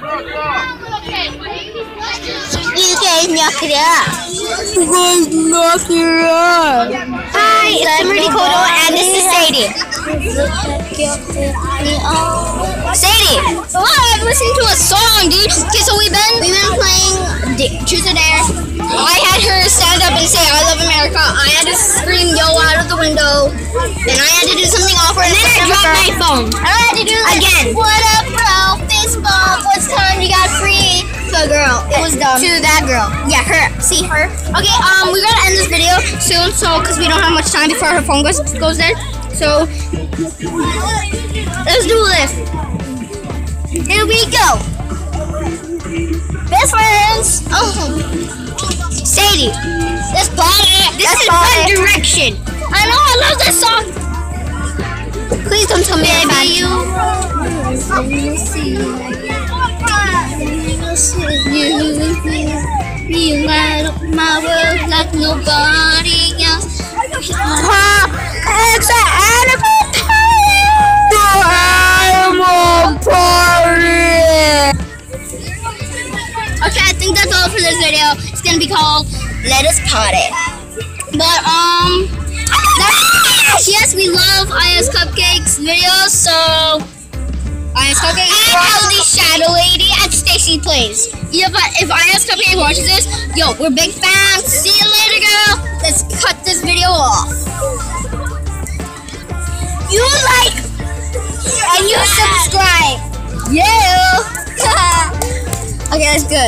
You guys knock it up. You guys knock it up. Hi, it's Timothy Kodo and this is Sadie. Sadie! Oh, I'm listening to a song, dude. Okay, so we've been playing Truth or Dare. I had her stand up and say, "I love America." I had to scream "Yo" out of the window. Then I had to do something awkward. And then I dropped my phone. I had to do this again. What up, bro? Fist bump. What's time you got free? To a girl. It was dumb. To that girl. Yeah, her. See her. Okay, we gotta end this video soon, so because we don't have much time before her phone goes dead. So let's do this. Here we go. Best friends. Oh, Sadie. Let's party. This is One Direction. I know. I love this song. Please don't tell me baby you. You light up my world like nobody else. It's an animal party. Okay, I think that's all for this video. It's gonna be called Let Us Party. But yes, we love IS Cupcakes videos, so IS Cupcakes and Healthy Shadow Lady and Stacy Plays. Yeah, but if IS Cupcake watches this, yo, we're big fans. See you later, girl. Let's cut this video off. You like and you subscribe. Yeah. Okay, that's good.